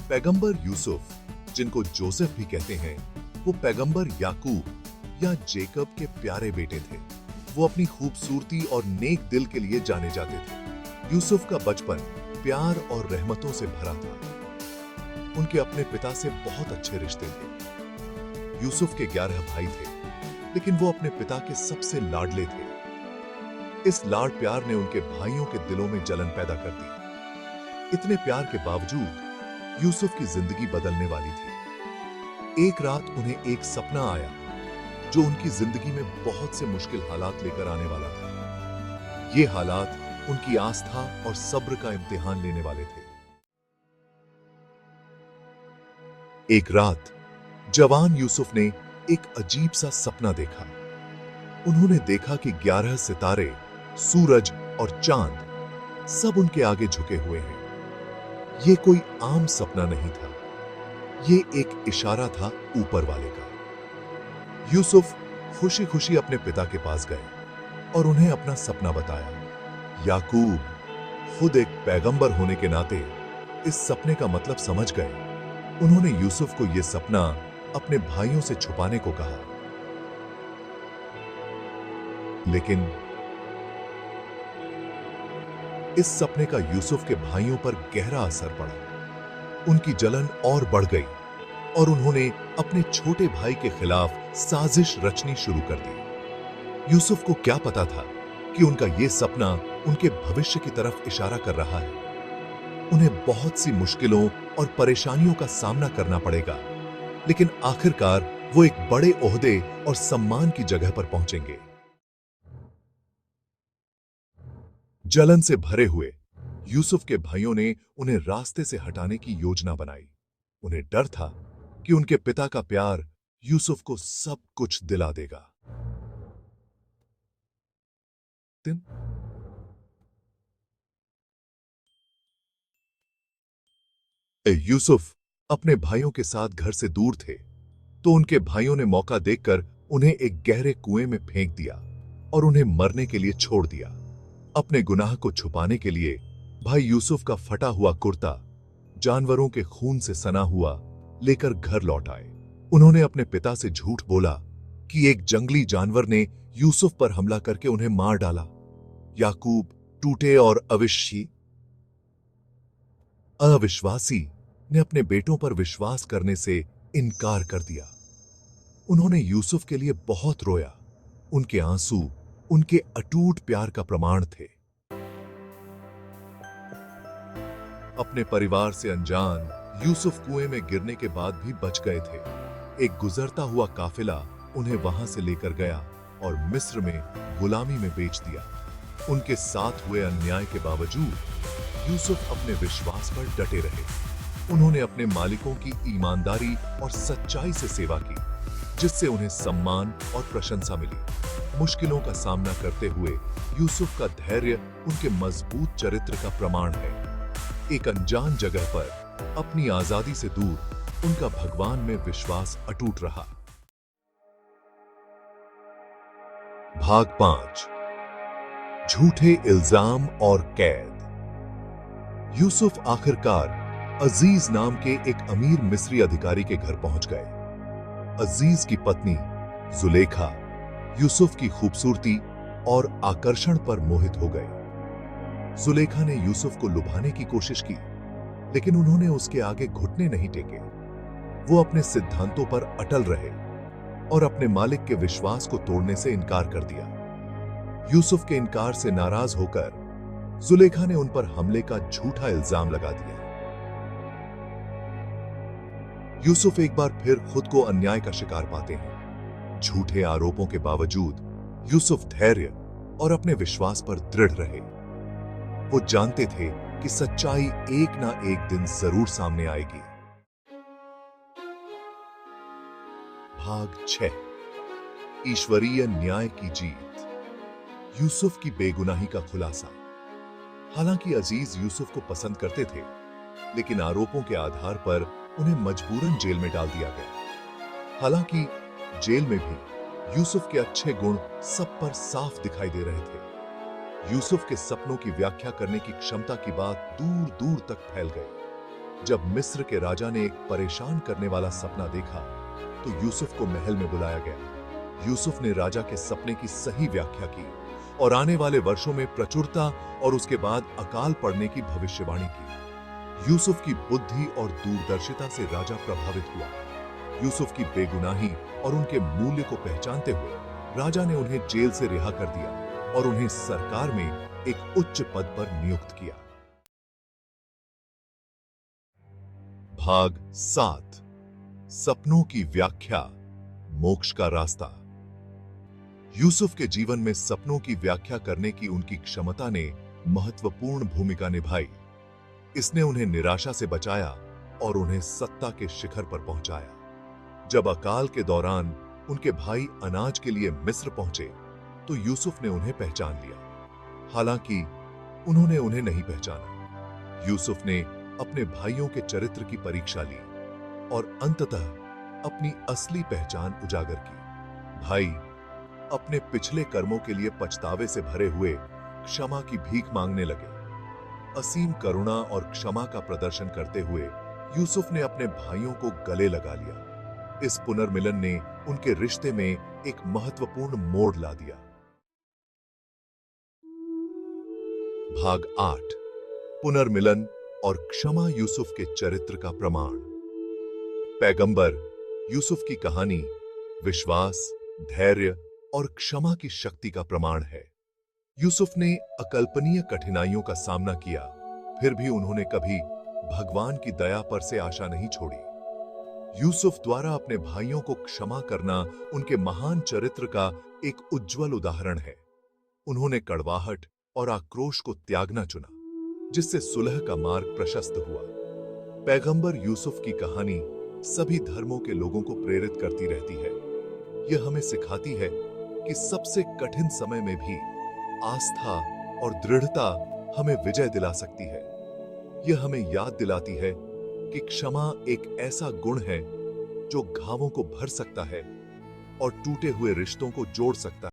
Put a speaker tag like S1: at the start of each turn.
S1: पैगंबर यूसुफ, जिनको जोसेफ भी कहते हैं, वो पैगंबर याकूब या जेकब के प्यारे बेटे थे। वो अपनी खूबसूरती और नेक दिल के लिए जाने जाते थे। यूसुफ का बचपन प्यार और रहमतों से भरा था। उनके अपने पिता से बहुत अच्छे रिश्ते थे। यूसुफ के 11 भाई थे, लेकिन वो अपने पिता के सबसे लाडले थे। इस लाड प्यार ने उनके भाइयों के दिलों में जलन पैदा कर दी। इतने प्यार के बावजूद यूसुफ की जिंदगी बदलने वाली थी। एक रात उन्हें एक सपना आया जो उनकी जिंदगी में बहुत से मुश्किल हालात लेकर आने वाला था। ये हालात उनकी आस्था और सब्र का इम्तिहान लेने वाले थे। एक रात जवान यूसुफ ने एक अजीब सा सपना देखा। उन्होंने देखा कि 11 सितारे, सूरज और चांद सब उनके आगे झुके हुए हैं। ये कोई आम सपना नहीं था, ये एक इशारा था ऊपर वाले का। यूसुफ खुशी खुशी अपने पिता के पास गए और उन्हें अपना सपना बताया। याकूब खुद एक पैगंबर होने के नाते इस सपने का मतलब समझ गए। उन्होंने यूसुफ को यह सपना अपने भाइयों से छुपाने को कहा, लेकिन इस सपने का यूसुफ के भाइयों पर गहरा असर पड़ा। उनकी जलन और बढ़ गई और उन्होंने अपने छोटे भाई के खिलाफ साजिश रचनी शुरू कर दी। यूसुफ को क्या पता था कि उनका यह सपना उनके भविष्य की तरफ इशारा कर रहा है। उन्हें बहुत सी मुश्किलों और परेशानियों का सामना करना पड़ेगा, लेकिन आखिरकार वो एक बड़े ओहदे और सम्मान की जगह पर पहुंचेंगे। जलन से भरे हुए यूसुफ के भाइयों ने उन्हें रास्ते से हटाने की योजना बनाई। उन्हें डर था कि उनके पिता का प्यार यूसुफ को सब कुछ दिला देगा। यूसुफ अपने भाइयों के साथ घर से दूर थे, तो उनके भाइयों ने मौका देखकर उन्हें एक गहरे कुएं में फेंक दिया और उन्हें मरने के लिए छोड़ दिया। अपने गुनाह को छुपाने के लिए भाई यूसुफ का फटा हुआ कुर्ता जानवरों के खून से सना हुआ लेकर घर लौट आए। उन्होंने अपने पिता से झूठ बोला कि एक जंगली जानवर ने यूसुफ पर हमला करके उन्हें मार डाला। याकूब टूटे और अविश्वासी ने अपने बेटों पर विश्वास करने से इनकार कर दिया। उन्होंने यूसुफ के लिए बहुत रोया। उनके आंसू उनके अटूट प्यार का प्रमाण थे। अपने परिवार से अनजान यूसुफ कुएं में गिरने के बाद भी बच गए थे। एक गुजरता हुआ काफिला उन्हें वहां से लेकर गया और मिस्र में गुलामी में बेच दिया। उनके साथ हुए अन्याय के बावजूद यूसुफ अपने विश्वास पर डटे रहे। उन्होंने अपने मालिकों की ईमानदारी और सच्चाई से सेवा की, जिससे उन्हें सम्मान और प्रशंसा मिली। मुश्किलों का सामना करते हुए यूसुफ का धैर्य उनके मजबूत चरित्र का प्रमाण है। एक अनजान जगह पर अपनी आजादी से दूर उनका भगवान में विश्वास अटूट रहा। भाग 5, झूठे इल्जाम और कैद। यूसुफ आखिरकार अजीज नाम के एक अमीर मिस्री अधिकारी के घर पहुंच गए। अजीज की पत्नी जुलेखा यूसुफ की खूबसूरती और आकर्षण पर मोहित हो गए। जुलेखा ने यूसुफ को लुभाने की कोशिश की, लेकिन उन्होंने उसके आगे घुटने नहीं टेके। वो अपने सिद्धांतों पर अटल रहे और अपने मालिक के विश्वास को तोड़ने से इनकार कर दिया। यूसुफ के इनकार से नाराज होकर जुलेखा ने उन पर हमले का झूठा इल्जाम लगा दिया। यूसुफ एक बार फिर खुद को अन्याय का शिकार पाते हैं। झूठे आरोपों के बावजूद यूसुफ धैर्य और अपने विश्वास पर दृढ़ रहे। वो जानते थे कि सच्चाई एक ना एक दिन जरूर सामने आएगी। भाग 6, ईश्वरीय न्याय की जीत। यूसुफ की बेगुनाही का खुलासा। हालांकि अजीज यूसुफ को पसंद करते थे, लेकिन आरोपों के आधार पर उन्हें मजबूरन जेल में डाल दिया गया। हालांकि जेल में भी यूसुफ के अच्छे गुण सब पर साफ दिखाई दे रहे थे। यूसुफ के सपनों की व्याख्या करने की क्षमता की बात दूर दूर तक फैल गई। जब मिस्र के राजा ने एक परेशान करने वाला सपना देखा तो यूसुफ को महल में बुलाया गया। यूसुफ ने राजा के सपने की सही व्याख्या की और आने वाले वर्षों में प्रचुरता और उसके बाद अकाल पड़ने की भविष्यवाणी की। यूसुफ की बुद्धि और दूरदर्शिता से राजा प्रभावित हुआ। यूसुफ की बेगुनाही और उनके मूल्य को पहचानते हुए राजा ने उन्हें जेल से रिहा कर दिया और उन्हें सरकार में एक उच्च पद पर नियुक्त किया। भाग 7 सपनों की व्याख्या, मोक्ष का रास्ता। यूसुफ के जीवन में सपनों की व्याख्या करने की उनकी क्षमता ने महत्वपूर्ण भूमिका निभाई। इसने उन्हें निराशा से बचाया और उन्हें सत्ता के शिखर पर पहुंचाया। जब अकाल के दौरान उनके भाई अनाज के लिए मिस्र पहुंचे तो यूसुफ ने उन्हें पहचान लिया, हालांकि उन्होंने उन्हें नहीं पहचाना। यूसुफ ने अपने भाइयों के चरित्र की परीक्षा ली और अंततः अपनी असली पहचान उजागर की। भाई अपने पिछले कर्मों के लिए पछतावे से भरे हुए क्षमा की भीख मांगने लगे। असीम करुणा और क्षमा का प्रदर्शन करते हुए यूसुफ ने अपने भाइयों को गले लगा लिया। इस पुनर्मिलन ने उनके रिश्ते में एक महत्वपूर्ण मोड़ ला दिया। भाग 8 पुनर्मिलन और क्षमा, यूसुफ के चरित्र का प्रमाण। पैगंबर यूसुफ की कहानी विश्वास, धैर्य और क्षमा की शक्ति का प्रमाण है। यूसुफ ने अकल्पनीय कठिनाइयों का सामना किया, फिर भी उन्होंने कभी भगवान की दया पर से आशा नहीं छोड़ी। यूसुफ द्वारा अपने भाइयों को क्षमा करना उनके महान चरित्र का एक उज्जवल उदाहरण है। उन्होंने कड़वाहट और आक्रोश को त्यागना चुना, जिससे सुलह का मार्ग प्रशस्त हुआ। पैगंबर यूसुफ की कहानी सभी धर्मों के लोगों को प्रेरित करती रहती है। यह हमें सिखाती है कि सबसे कठिन समय में भी आस्था और दृढ़ता हमें विजय दिला सकती है। यह हमें याद दिलाती है कि क्षमा एक ऐसा गुण है जो घावों को भर सकता है और टूटे हुए रिश्तों को जोड़ सकता है।